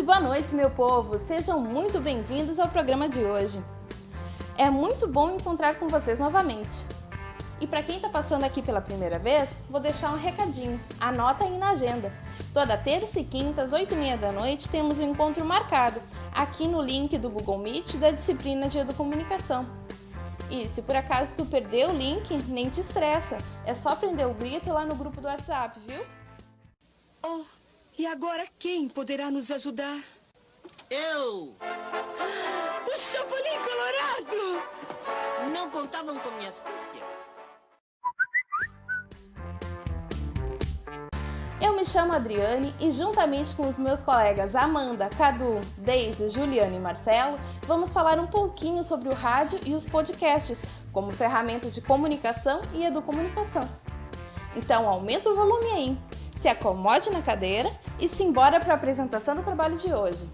Boa noite, meu povo! Sejam muito bem-vindos ao programa de hoje. É muito bom encontrar com vocês novamente. E para quem está passando aqui pela primeira vez, vou deixar um recadinho. Anota aí na agenda. Toda terça e quinta, às 8h30 da noite, temos um encontro marcado, aqui no link do Google Meet da disciplina de Educomunicação. E se por acaso tu perdeu o link, nem te estressa. É só prender o grito lá no grupo do WhatsApp, viu? Oh, e agora quem poderá nos ajudar? Eu! O Chapolin Colorado! Não contavam com minha astúcia. Eu me chamo Adriane e juntamente com os meus colegas Amanda, Cadu, Deise, Juliana e Marcelo, vamos falar um pouquinho sobre o rádio e os podcasts como ferramenta de comunicação e educomunicação. Então aumenta o volume aí, se acomode na cadeira e simbora para a apresentação do trabalho de hoje.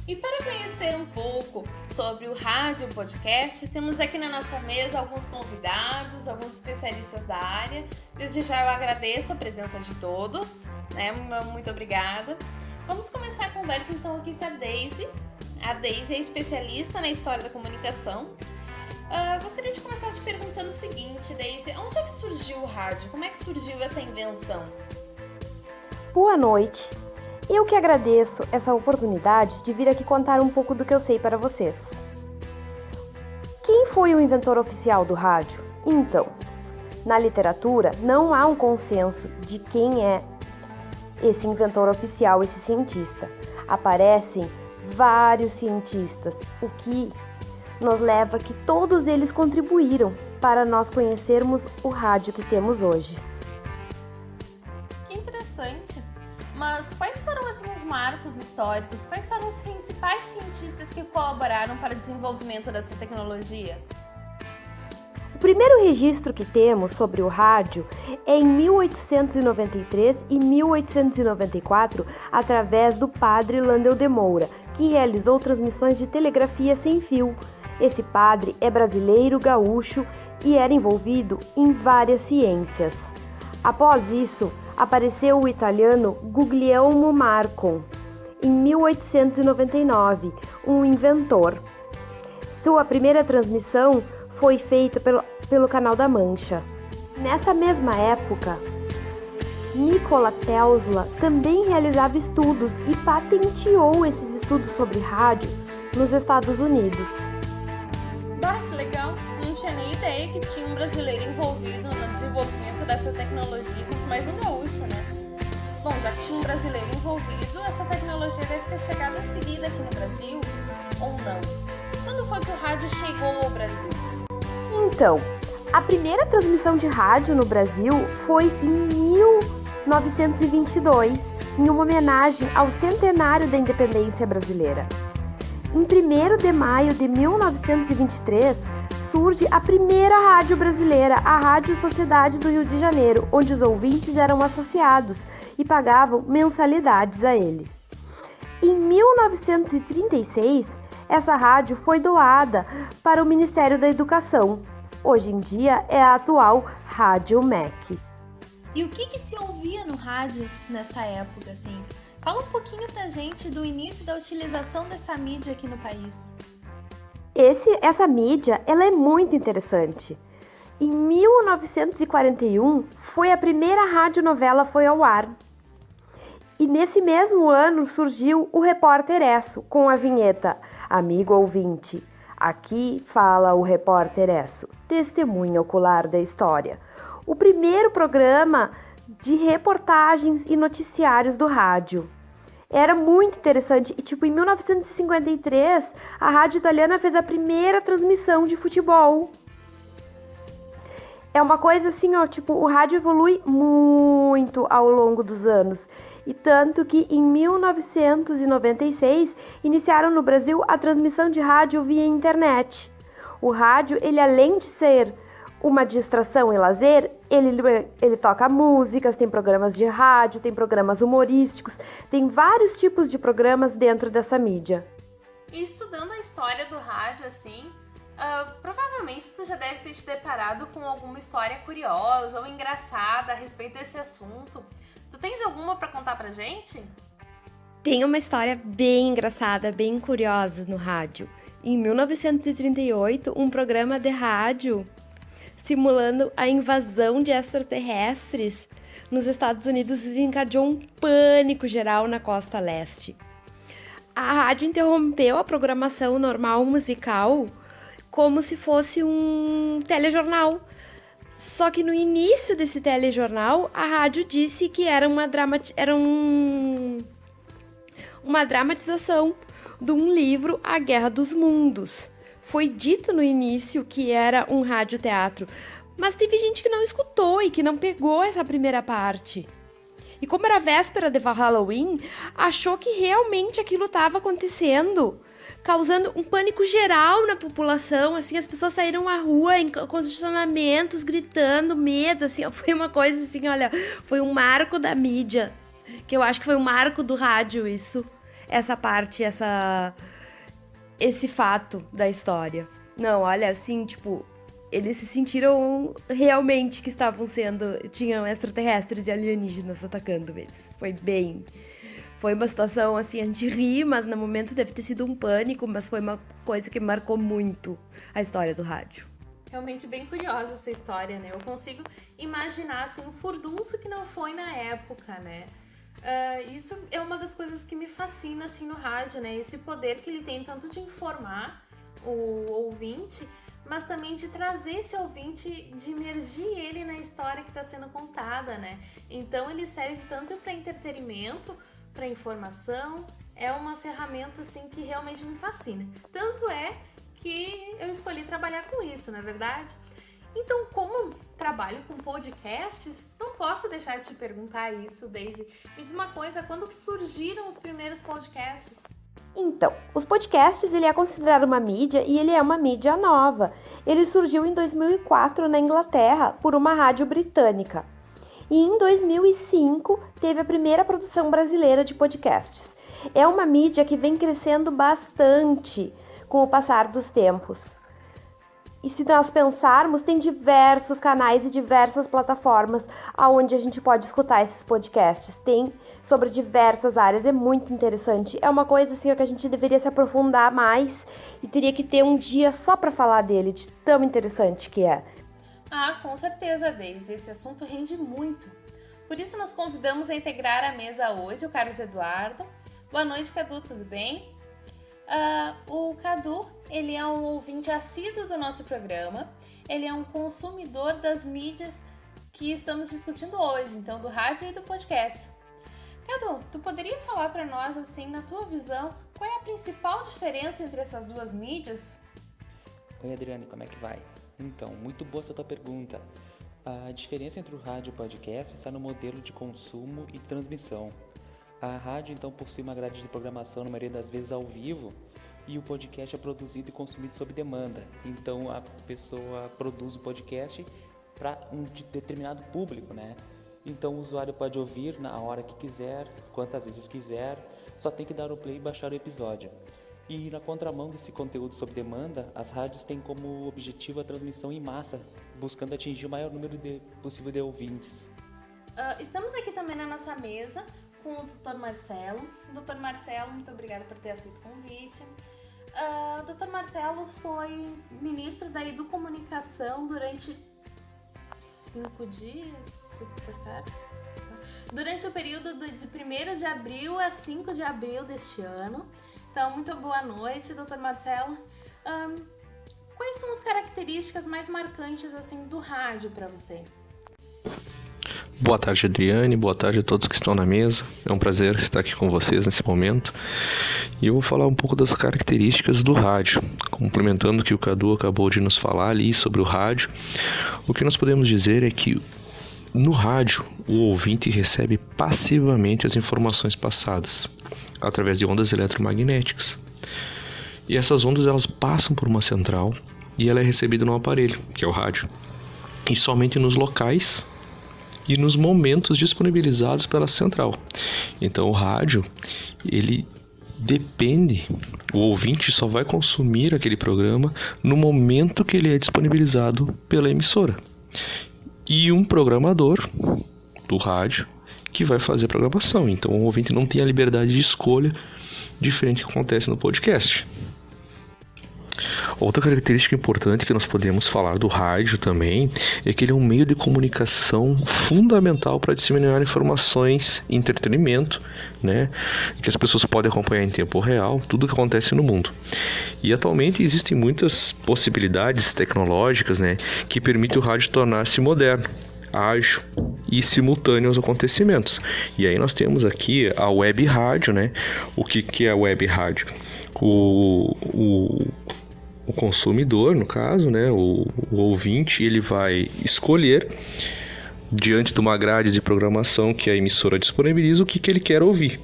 E para conhecer um pouco sobre o rádio e o podcast, temos aqui na nossa mesa alguns convidados, alguns especialistas da área. Desde já eu agradeço a presença de todos, né? Muito obrigada. Vamos começar a conversa então aqui com a Deise. A Deise é especialista na história da comunicação. Gostaria de começar te perguntando o seguinte, Deise, onde é que surgiu o rádio? Como é que surgiu essa invenção? Boa noite. Eu que agradeço essa oportunidade de vir aqui contar um pouco do que eu sei para vocês. Quem foi o inventor oficial do rádio? Então, na literatura não há um consenso de quem é esse inventor oficial, esse cientista. Aparecem vários cientistas, o que nos leva a que todos eles contribuíram para nós conhecermos o rádio que temos hoje. Que interessante! Mas quais foram assim, os marcos históricos? Quais foram os principais cientistas que colaboraram para o desenvolvimento dessa tecnologia? O primeiro registro que temos sobre o rádio é em 1893 e 1894, através do padre Landel de Moura, que realizou transmissões de telegrafia sem fio. Esse padre é brasileiro, gaúcho e era envolvido em várias ciências. Após isso, apareceu o italiano Guglielmo Marconi, em 1899, um inventor. Sua primeira transmissão foi feita pelo Canal da Mancha. Nessa mesma época, Nikola Tesla também realizava estudos e patenteou esses estudos sobre rádio nos Estados Unidos. Bah, que legal! Não tinha nem ideia que tinha um brasileiro envolvido no desenvolvimento dessa tecnologia, muito mais um gaúcho, né? Bom, já que tinha um brasileiro envolvido, essa tecnologia deve ter chegado em seguida aqui no Brasil, ou não? Quando foi que o rádio chegou ao Brasil? Então, a primeira transmissão de rádio no Brasil foi em 1922, em uma homenagem ao centenário da independência brasileira. Em 1º de maio de 1923, surge a primeira rádio brasileira, a Rádio Sociedade do Rio de Janeiro, onde os ouvintes eram associados e pagavam mensalidades a ele. Em 1936, essa rádio foi doada para o Ministério da Educação. Hoje em dia é a atual Rádio MEC. E o que se ouvia no rádio nesta época, assim? Fala um pouquinho pra gente do início da utilização dessa mídia aqui no país. Essa mídia, ela é muito interessante. Em 1941, foi a primeira radionovela foi ao ar. E nesse mesmo ano surgiu o Repórter Esso, com a vinheta Amigo ouvinte, aqui fala o Repórter Esso, testemunha ocular da história. O primeiro programa de reportagens e noticiários do rádio. Era muito interessante e, em 1953, a rádio italiana fez a primeira transmissão de futebol. É uma coisa assim, o rádio evolui muito ao longo dos anos. E tanto que em 1996 iniciaram no Brasil a transmissão de rádio via internet. O rádio, ele além de ser uma distração e lazer, ele toca músicas, tem programas de rádio, tem programas humorísticos, tem vários tipos de programas dentro dessa mídia. E estudando a história do rádio, assim, provavelmente tu já deve ter te deparado com alguma história curiosa ou engraçada a respeito desse assunto. Tu tens alguma para contar pra gente? Tem uma história bem engraçada, bem curiosa no rádio. Em 1938, um programa de rádio simulando a invasão de extraterrestres nos Estados Unidos desencadeou um pânico geral na costa leste. A rádio interrompeu a programação normal musical como se fosse um telejornal. Só que no início desse telejornal, a rádio disse que era uma dramatização de um livro, A Guerra dos Mundos. Foi dito no início que era um radioteatro, mas teve gente que não escutou e que não pegou essa primeira parte. E como era véspera de Halloween, achou que realmente aquilo estava acontecendo, causando um pânico geral na população, assim, as pessoas saíram à rua em congestionamentos, gritando, medo, assim, foi uma coisa assim, olha, foi um marco da mídia, que eu acho que foi um marco do rádio isso, essa parte, esse fato da história. Não, olha, assim, tipo, eles se sentiram realmente que tinham extraterrestres e alienígenas atacando eles. Foi uma situação, assim, a gente ri, mas no momento deve ter sido um pânico, mas foi uma coisa que marcou muito a história do rádio. Realmente bem curiosa essa história, né? Eu consigo imaginar, assim, um furdunço que não foi na época, né? Isso é uma das coisas que me fascina, assim, no rádio, né? Esse poder que ele tem tanto de informar o ouvinte, mas também de trazer esse ouvinte, de imergir ele na história que está sendo contada, né? Então ele serve tanto para entretenimento, para informação, é uma ferramenta assim que realmente me fascina. Tanto é que eu escolhi trabalhar com isso, não é verdade? Então, como trabalho com podcasts, não posso deixar de te perguntar isso, Daisy. Me diz uma coisa, quando que surgiram os primeiros podcasts? Então, os podcasts, ele é considerado uma mídia e ele é uma mídia nova. Ele surgiu em 2004 na Inglaterra por uma rádio britânica. E em 2005 teve a primeira produção brasileira de podcasts. É uma mídia que vem crescendo bastante com o passar dos tempos. E se nós pensarmos, tem diversos canais e diversas plataformas onde a gente pode escutar esses podcasts. Tem sobre diversas áreas, é muito interessante. É uma coisa assim que a gente deveria se aprofundar mais e teria que ter um dia só para falar dele, de tão interessante que é. Ah, com certeza, Deise. Esse assunto rende muito. Por isso nós convidamos a integrar a mesa hoje o Carlos Eduardo. Boa noite, Cadu, tudo bem? O Cadu, ele é um ouvinte assíduo do nosso programa. Ele é um consumidor das mídias que estamos discutindo hoje, então do rádio e do podcast. Cadu, tu poderia falar para nós, assim, na tua visão, qual é a principal diferença entre essas duas mídias? Oi, Adriane, como é que vai? Então, muito boa essa tua pergunta. A diferença entre o rádio e o podcast está no modelo de consumo e transmissão. A rádio, então, possui uma grade de programação, na maioria das vezes, ao vivo, e o podcast é produzido e consumido sob demanda. Então, a pessoa produz o podcast para um determinado público, né? Então, o usuário pode ouvir na hora que quiser, quantas vezes quiser, só tem que dar o play e baixar o episódio. E na contramão desse conteúdo sob demanda, as rádios têm como objetivo a transmissão em massa, buscando atingir o maior número possível de ouvintes. Estamos aqui também na nossa mesa com o Dr. Marcelo. Dr. Marcelo, muito obrigada por ter aceito o convite. O Dr. Marcelo foi ministro da Educomunicação durante 5 dias, tá certo? Durante o período de 1º de abril a 5 de abril deste ano. Então, muito boa noite, Dr. Marcelo. Quais são as características mais marcantes assim do rádio para você? Boa tarde, Adriane. Boa tarde a todos que estão na mesa. É um prazer estar aqui com vocês nesse momento. E eu vou falar um pouco das características do rádio, complementando o que o Cadu acabou de nos falar ali sobre o rádio. O que nós podemos dizer é que no rádio, o ouvinte recebe passivamente as informações passadas através de ondas eletromagnéticas. E essas ondas elas passam por uma central e ela é recebida num aparelho, que é o rádio. E somente nos locais e nos momentos disponibilizados pela central. Então o rádio, ele depende, o ouvinte só vai consumir aquele programa no momento que ele é disponibilizado pela emissora. E um programador do rádio, que vai fazer a programação. Então o ouvinte não tem a liberdade de escolha diferente do que acontece no podcast. Outra característica importante que nós podemos falar do rádio também é que ele é um meio de comunicação fundamental para disseminar informações e entretenimento, né? Que as pessoas podem acompanhar em tempo real tudo o que acontece no mundo. E atualmente existem muitas possibilidades tecnológicas, né, que permitem o rádio tornar-se moderno, ágil e simultâneo aos acontecimentos. E aí nós temos aqui a web rádio, né? O que é a web rádio? O consumidor, no caso, né, o ouvinte, ele vai escolher, diante de uma grade de programação que a emissora disponibiliza, o que ele quer ouvir.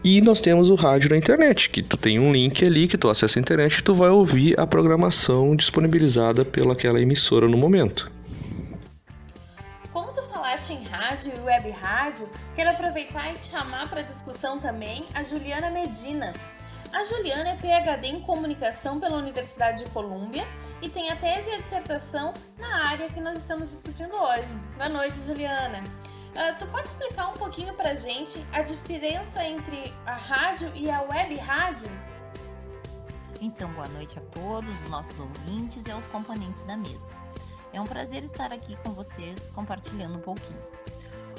E nós temos o rádio na internet, que tu tem um link ali, que tu acessa a internet e tu vai ouvir a programação disponibilizada pelaquela emissora no momento. Como tu falaste em rádio e web rádio, quero aproveitar e chamar para discussão também a Juliana Medina. A Juliana é PhD em Comunicação pela Universidade de Colômbia e tem a tese e a dissertação na área que nós estamos discutindo hoje. Boa noite, Juliana. Tu pode explicar um pouquinho pra gente a diferença entre a rádio e a web rádio? Então, boa noite a todos os nossos ouvintes e aos componentes da mesa. É um prazer estar aqui com vocês compartilhando um pouquinho.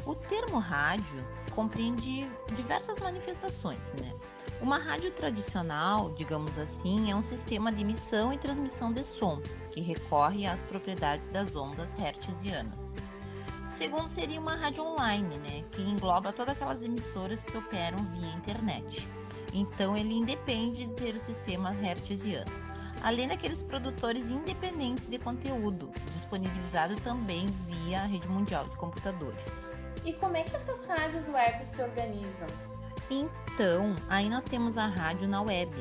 O termo rádio compreende diversas manifestações, né? Uma rádio tradicional, digamos assim, é um sistema de emissão e transmissão de som, que recorre às propriedades das ondas hertzianas. O segundo seria uma rádio online, né, que engloba todas aquelas emissoras que operam via internet. Então ele independe de ter o sistema hertziano. Além daqueles produtores independentes de conteúdo, disponibilizado também via a rede mundial de computadores. E como é que essas rádios web se organizam? Então, aí nós temos a rádio na web,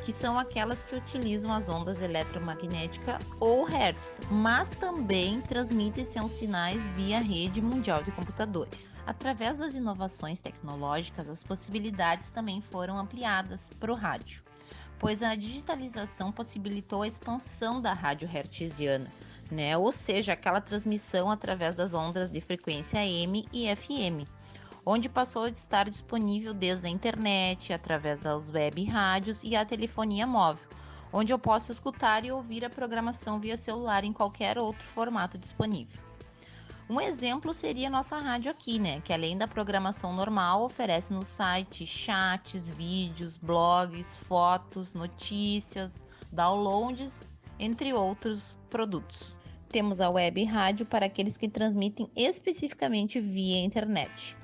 que são aquelas que utilizam as ondas eletromagnéticas ou hertz, mas também transmitem seus sinais via rede mundial de computadores. Através das inovações tecnológicas, as possibilidades também foram ampliadas para o rádio, pois a digitalização possibilitou a expansão da rádio hertziana, né? Ou seja, aquela transmissão através das ondas de frequência AM e FM, onde passou a estar disponível desde a internet, através das web rádios e a telefonia móvel, onde eu posso escutar e ouvir a programação via celular em qualquer outro formato disponível. Um exemplo seria a nossa rádio aqui, né, que além da programação normal, oferece no site chats, vídeos, blogs, fotos, notícias, downloads, entre outros produtos. Temos a web rádio para aqueles que transmitem especificamente via internet.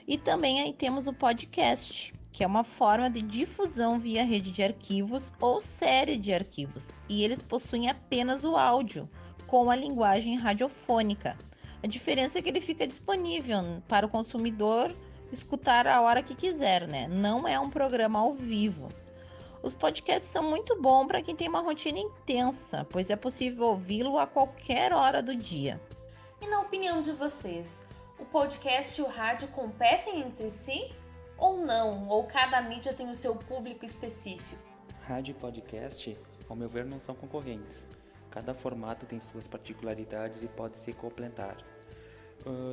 E também aí temos o podcast, que é uma forma de difusão via rede de arquivos ou série de arquivos, e eles possuem apenas o áudio, com a linguagem radiofônica. A diferença é que ele fica disponível para o consumidor escutar a hora que quiser, né? Não é um programa ao vivo. Os podcasts são muito bons para quem tem uma rotina intensa, pois é possível ouvi-lo a qualquer hora do dia. E na opinião de vocês, o podcast e o rádio competem entre si? Ou não? Ou cada mídia tem o seu público específico? Rádio e podcast, ao meu ver, não são concorrentes. Cada formato tem suas particularidades e pode se complementar,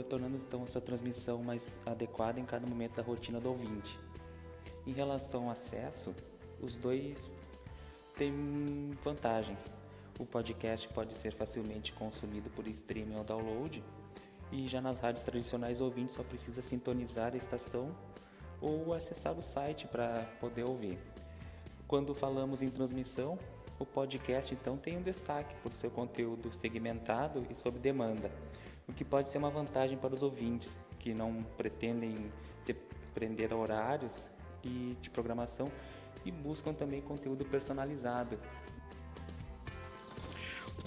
tornando então a sua transmissão mais adequada em cada momento da rotina do ouvinte. Em relação ao acesso, os dois têm vantagens. O podcast pode ser facilmente consumido por streaming ou download, e já nas rádios tradicionais o ouvinte só precisa sintonizar a estação ou acessar o site para poder ouvir. Quando falamos em transmissão, o podcast então tem um destaque por seu conteúdo segmentado e sob demanda, o que pode ser uma vantagem para os ouvintes que não pretendem se prender a horários de programação e buscam também conteúdo personalizado.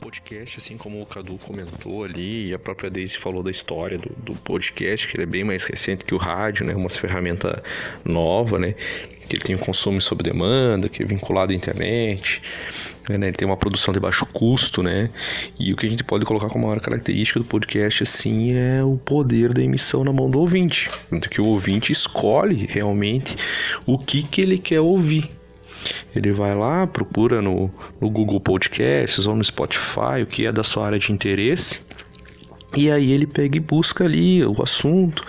Podcast, assim como o Cadu comentou ali, e a própria Daisy falou da história do podcast, que ele é bem mais recente que o rádio, né? Uma ferramenta nova, né? Que ele tem um consumo sob demanda, que é vinculado à internet, né? Ele tem uma produção de baixo custo, né? E o que a gente pode colocar como maior característica do podcast, assim, é o poder da emissão na mão do ouvinte, que o ouvinte escolhe realmente o que ele quer ouvir. Ele vai lá, procura no Google Podcasts ou no Spotify o que é da sua área de interesse E aí ele pega e busca ali o assunto.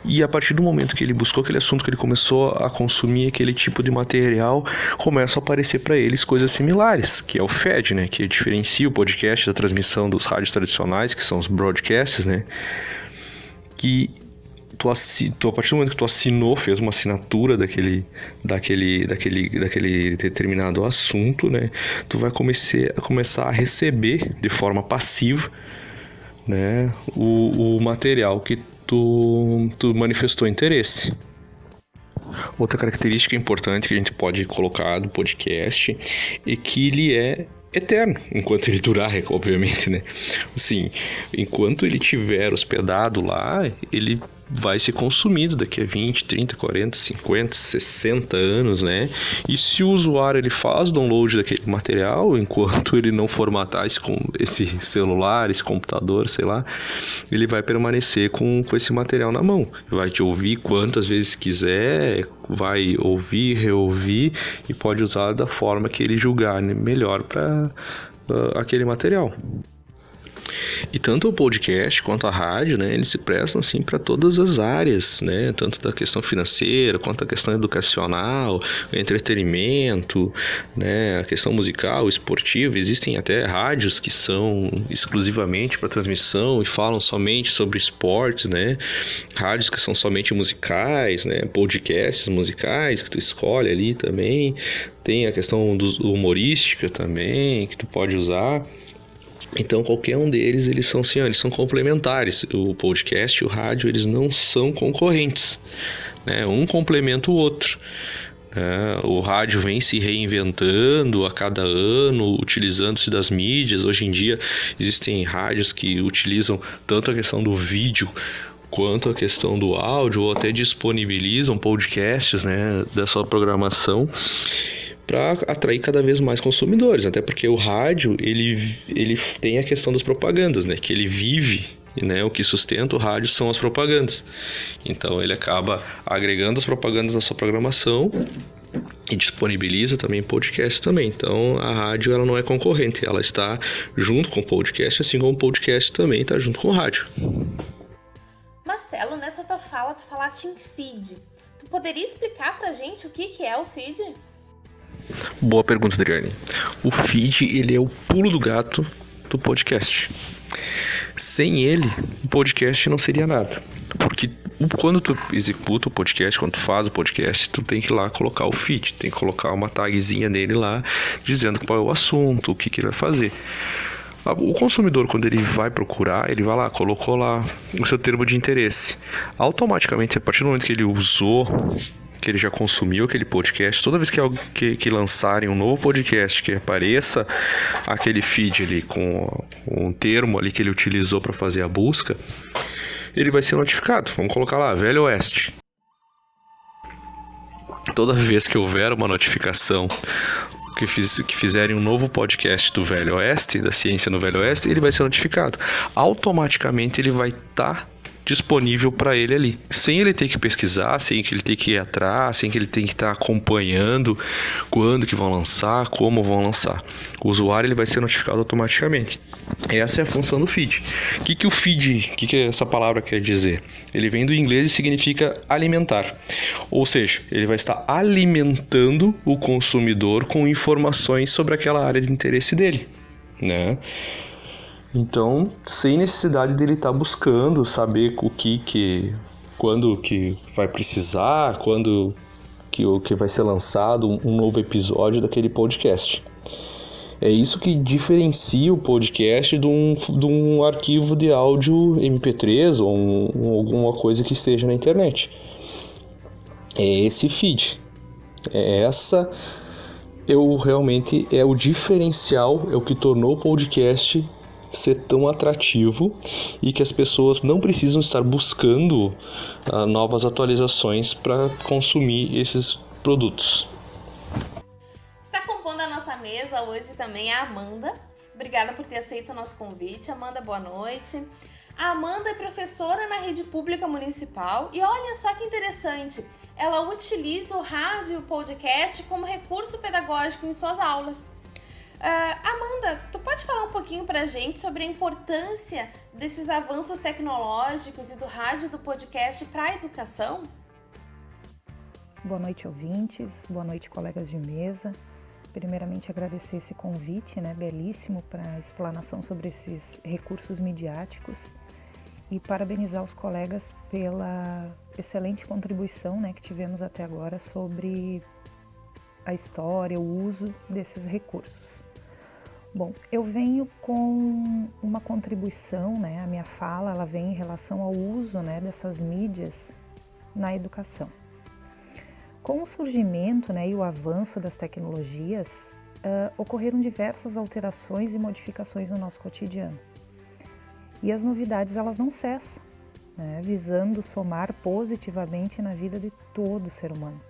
E a partir do momento que ele buscou aquele assunto, que ele começou a consumir aquele tipo de material, começam a aparecer para eles coisas similares, que é o feed, né? Que diferencia o podcast da transmissão dos rádios tradicionais, que são os broadcasts, né? Que a partir do momento que tu assinou, fez uma assinatura daquele determinado assunto, né? Tu vai começar a receber de forma passiva, né, o material que tu manifestou interesse. Outra característica importante que a gente pode colocar do podcast é que ele é eterno, enquanto ele durar, obviamente, né? Assim, enquanto ele estiver hospedado lá, ele vai ser consumido daqui a 20, 30, 40, 50, 60 anos, né? E se o usuário ele faz download daquele material, enquanto ele não formatar esse celular, esse computador, sei lá, ele vai permanecer com esse material na mão. Vai te ouvir quantas vezes quiser, vai ouvir, reouvir e pode usar da forma que ele julgar melhor para aquele material. E tanto o podcast quanto a rádio, né, eles se prestam assim para todas as áreas, né, tanto da questão financeira quanto da questão educacional, entretenimento, né, a questão musical, esportiva. Existem até rádios que são exclusivamente para transmissão e falam somente sobre esportes, né, rádios que são somente musicais, né, podcasts musicais que tu escolhe ali também. Tem a questão humorística também que tu pode usar. Então, qualquer um deles, eles são complementares. O podcast e o rádio, eles não são concorrentes, né? Um complementa o outro. O rádio vem se reinventando a cada ano, utilizando-se das mídias. Hoje em dia, existem rádios que utilizam tanto a questão do vídeo quanto a questão do áudio, ou até disponibilizam podcasts, né, da sua programação, para atrair cada vez mais consumidores, até porque o rádio ele tem a questão das propagandas, né? Que ele vive, né? O que sustenta o rádio são as propagandas. Então ele acaba agregando as propagandas na sua programação e disponibiliza também podcast também. Então a rádio ela não é concorrente, ela está junto com o podcast, assim como o podcast também está junto com o rádio. Marcelo, nessa tua fala tu falaste em feed. Tu poderia explicar pra gente o que é o feed? Boa pergunta, Adriane. O feed, ele é o pulo do gato do podcast. Sem ele, o podcast não seria nada. Porque quando tu executa o podcast, quando tu faz o podcast, tu tem que ir lá colocar o feed, tem que colocar uma tagzinha nele lá, dizendo qual é o assunto, o que ele vai fazer. O consumidor, quando ele vai procurar, ele vai lá, colocou lá o seu termo de interesse. Automaticamente, a partir do momento que ele usou, que ele já consumiu aquele podcast, toda vez que lançarem um novo podcast que apareça aquele feed ali com um termo ali que ele utilizou para fazer a busca, ele vai ser notificado. Vamos colocar lá, Velho Oeste. Toda vez que houver uma notificação que fizerem um novo podcast do Velho Oeste, da ciência no Velho Oeste, ele vai ser notificado. Automaticamente ele vai estar disponível para ele ali, sem ele ter que pesquisar, sem que ele ter que ir atrás, sem que ele tenha que estar acompanhando quando que vão lançar, como vão lançar. O usuário ele vai ser notificado automaticamente. Essa é a função do feed. O que o feed, o que essa palavra quer dizer? Ele vem do inglês e significa alimentar. Ou seja, ele vai estar alimentando o consumidor com informações sobre aquela área de interesse dele, né? Então, sem necessidade dele estar buscando saber quando que vai precisar, quando que vai ser lançado um novo episódio daquele podcast. É isso que diferencia o podcast de um arquivo de áudio MP3 ou alguma coisa que esteja na internet. É esse feed. Realmente é o diferencial, é o que tornou o podcast ser tão atrativo e que as pessoas não precisam estar buscando novas atualizações para consumir esses produtos. Está compondo a nossa mesa hoje também a Amanda. Obrigada por ter aceito o nosso convite. Amanda, boa noite. A Amanda é professora na rede pública municipal e olha só que interessante, ela utiliza o rádio e o podcast como recurso pedagógico em suas aulas. Amanda, tu pode falar um pouquinho pra gente sobre a importância desses avanços tecnológicos e do rádio e do podcast para a educação? Boa noite, ouvintes. Boa noite, colegas de mesa. Primeiramente, agradecer esse convite, belíssimo, para a explanação sobre esses recursos midiáticos e parabenizar os colegas pela excelente contribuição, que tivemos até agora sobre a história, o uso desses recursos. Bom, eu venho com uma contribuição, a minha fala ela vem em relação ao uso dessas mídias na educação. Com o surgimento e o avanço das tecnologias, ocorreram diversas alterações e modificações no nosso cotidiano. E as novidades elas não cessam, visando somar positivamente na vida de todo ser humano,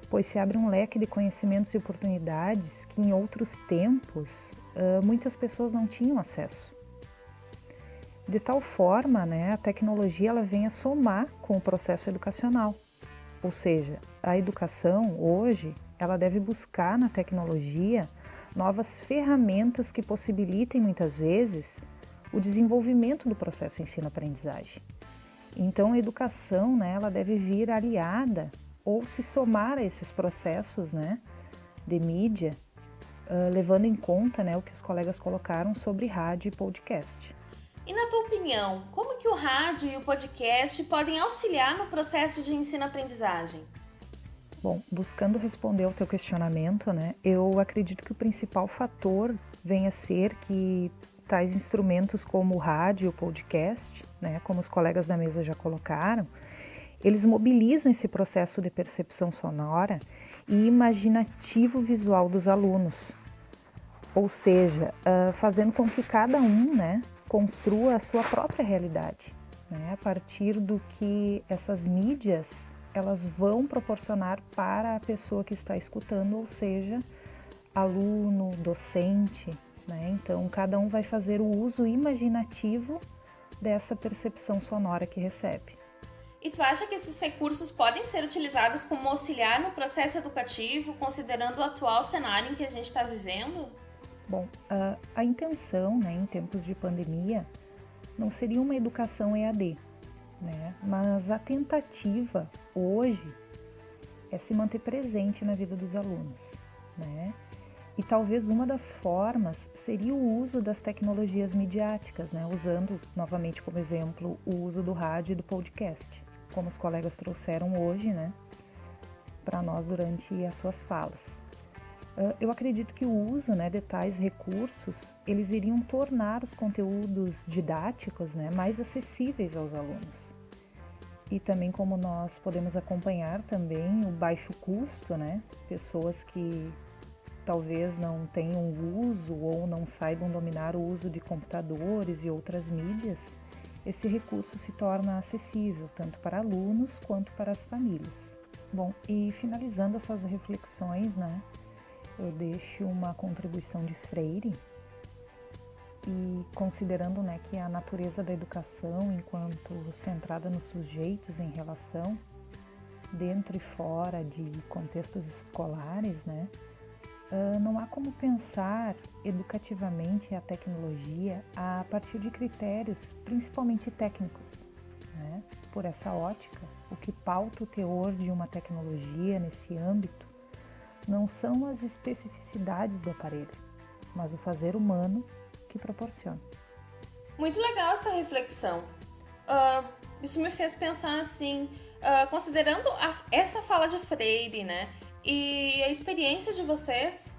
pois se abre um leque de conhecimentos e oportunidades que em outros tempos muitas pessoas não tinham acesso. De tal forma, a tecnologia ela vem a somar com o processo educacional. Ou seja, a educação hoje ela deve buscar na tecnologia novas ferramentas que possibilitem muitas vezes o desenvolvimento do processo ensino-aprendizagem. Então a educação ela deve vir aliada ou se somar a esses processos de mídia, levando em conta o que os colegas colocaram sobre rádio e podcast. E na tua opinião, como que o rádio e o podcast podem auxiliar no processo de ensino-aprendizagem? Bom, buscando responder ao teu questionamento, eu acredito que o principal fator venha a ser que tais instrumentos como o rádio e o podcast, como os colegas da mesa já colocaram, eles mobilizam esse processo de percepção sonora e imaginativo visual dos alunos, ou seja, fazendo com que cada um construa a sua própria realidade, a partir do que essas mídias elas vão proporcionar para a pessoa que está escutando, ou seja, aluno, docente, Então cada um vai fazer o uso imaginativo dessa percepção sonora que recebe. E tu acha que esses recursos podem ser utilizados como auxiliar no processo educativo, considerando o atual cenário em que a gente está vivendo? Bom, a intenção, em tempos de pandemia, não seria uma educação EAD, mas a tentativa hoje é se manter presente na vida dos alunos, E talvez uma das formas seria o uso das tecnologias midiáticas, usando novamente como exemplo o uso do rádio e do podcast, como os colegas trouxeram hoje, para nós durante as suas falas. Eu acredito que o uso de tais recursos, eles iriam tornar os conteúdos didáticos mais acessíveis aos alunos. E também como nós podemos acompanhar também o baixo custo, pessoas que talvez não tenham uso ou não saibam dominar o uso de computadores e outras mídias, esse recurso se torna acessível tanto para alunos quanto para as famílias. Bom, e finalizando essas reflexões, eu deixo uma contribuição de Freire e considerando que a natureza da educação enquanto centrada nos sujeitos em relação, dentro e fora de contextos escolares, não há como pensar educativamente a tecnologia a partir de critérios principalmente técnicos. Por essa ótica, o que pauta o teor de uma tecnologia nesse âmbito não são as especificidades do aparelho, mas o fazer humano que proporciona. Muito legal essa reflexão. Isso me fez pensar assim, considerando essa fala de Freire, e a experiência de vocês,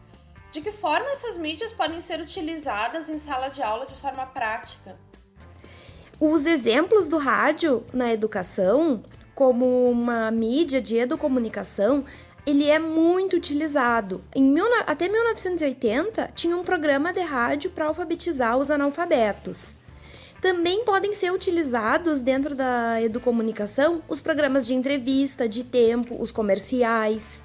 de que forma essas mídias podem ser utilizadas em sala de aula de forma prática? Os exemplos do rádio na educação, como uma mídia de educomunicação, ele é muito utilizado. Até 1980, tinha um programa de rádio para alfabetizar os analfabetos. Também podem ser utilizados dentro da educomunicação os programas de entrevista, de tempo, os comerciais.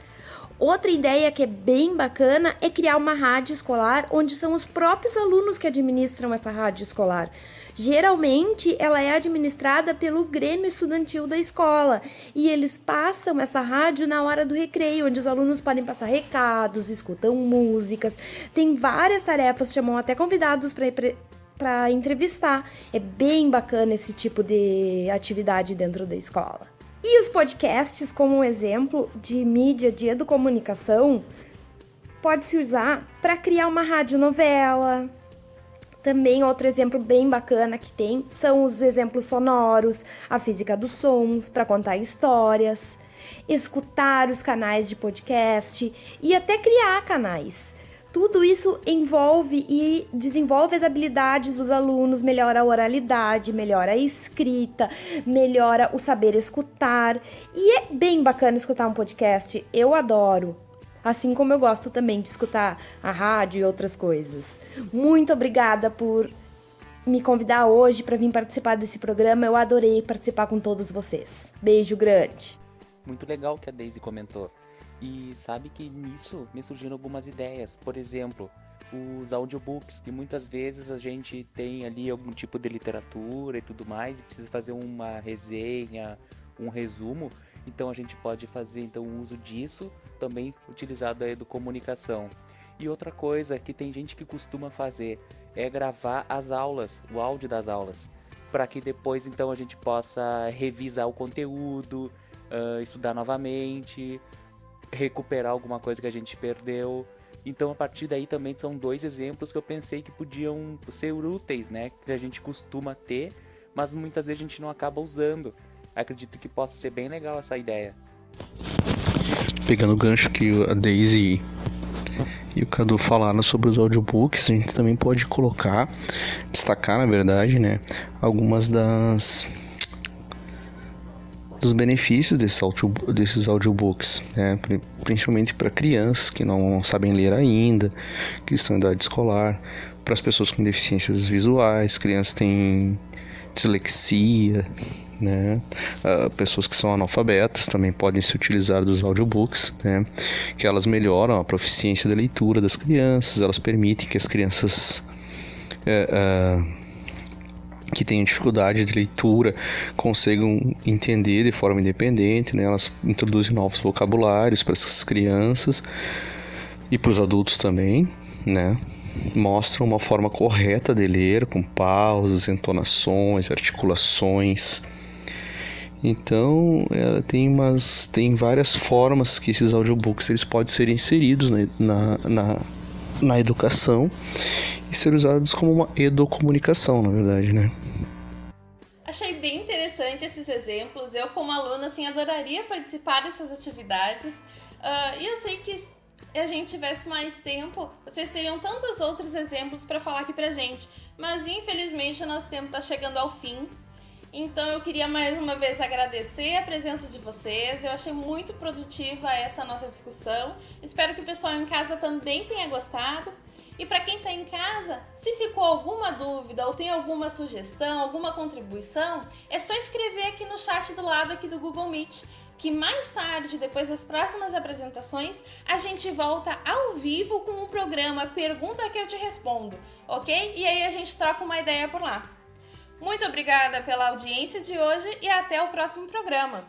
Outra ideia que é bem bacana é criar uma rádio escolar onde são os próprios alunos que administram essa rádio escolar. Geralmente, ela é administrada pelo Grêmio Estudantil da escola e eles passam essa rádio na hora do recreio, onde os alunos podem passar recados, escutam músicas, tem várias tarefas, chamam até convidados para entrevistar. É bem bacana esse tipo de atividade dentro da escola. E os podcasts, como um exemplo de mídia de educomunicação, pode-se usar para criar uma radionovela. Também outro exemplo bem bacana que tem são os exemplos sonoros, a física dos sons, para contar histórias, escutar os canais de podcast e até criar canais. Tudo isso envolve e desenvolve as habilidades dos alunos, melhora a oralidade, melhora a escrita, melhora o saber escutar. E é bem bacana escutar um podcast, eu adoro. Assim como eu gosto também de escutar a rádio e outras coisas. Muito obrigada por me convidar hoje para vir participar desse programa. Eu adorei participar com todos vocês. Beijo grande. Muito legal o que a Daisy comentou. E sabe que nisso me surgiram algumas ideias. Por exemplo, os audiobooks, que muitas vezes a gente tem ali algum tipo de literatura e tudo mais, e precisa fazer uma resenha, um resumo. Então a gente pode fazer então, o uso disso, também utilizado a educomunicação. E outra coisa que tem gente que costuma fazer é gravar as aulas, o áudio das aulas, para que depois então a gente possa revisar o conteúdo, estudar novamente, recuperar alguma coisa que a gente perdeu. Então a partir daí também são 2 exemplos que eu pensei que podiam ser úteis, né? Que a gente costuma ter, mas muitas vezes a gente não acaba usando. Acredito que possa ser bem legal essa ideia. Pegando o gancho que a Daisy e o Cadu falaram sobre os audiobooks, a gente também pode destacar na verdade, né, algumas dos benefícios desses audiobooks, né, principalmente para crianças que não sabem ler ainda, que estão em idade escolar, para as pessoas com deficiências visuais, crianças que têm dislexia, né? Pessoas que são analfabetas também podem se utilizar dos audiobooks, né? Que elas melhoram a proficiência da leitura das crianças, elas permitem que as crianças que têm dificuldade de leitura consigam entender de forma independente, né? Elas introduzem novos vocabulários para essas crianças e para os adultos também, né? Mostram uma forma correta de ler, com pausas, entonações, articulações. Então, tem várias formas que esses audiobooks eles podem ser inseridos na educação e ser usados como uma educomunicação, na verdade, né? Achei bem interessante esses exemplos. Eu, como aluna, assim, adoraria participar dessas atividades. E eu sei que se a gente tivesse mais tempo, vocês teriam tantos outros exemplos para falar aqui pra gente. Mas, infelizmente, o nosso tempo está chegando ao fim. Então, eu queria mais uma vez agradecer a presença de vocês. Eu achei muito produtiva essa nossa discussão. Espero que o pessoal em casa também tenha gostado. E para quem está em casa, se ficou alguma dúvida ou tem alguma sugestão, alguma contribuição, é só escrever aqui no chat do lado aqui do Google Meet, que mais tarde, depois das próximas apresentações, a gente volta ao vivo com o programa Pergunta que eu te respondo, ok? E aí a gente troca uma ideia por lá. Muito obrigada pela audiência de hoje e até o próximo programa.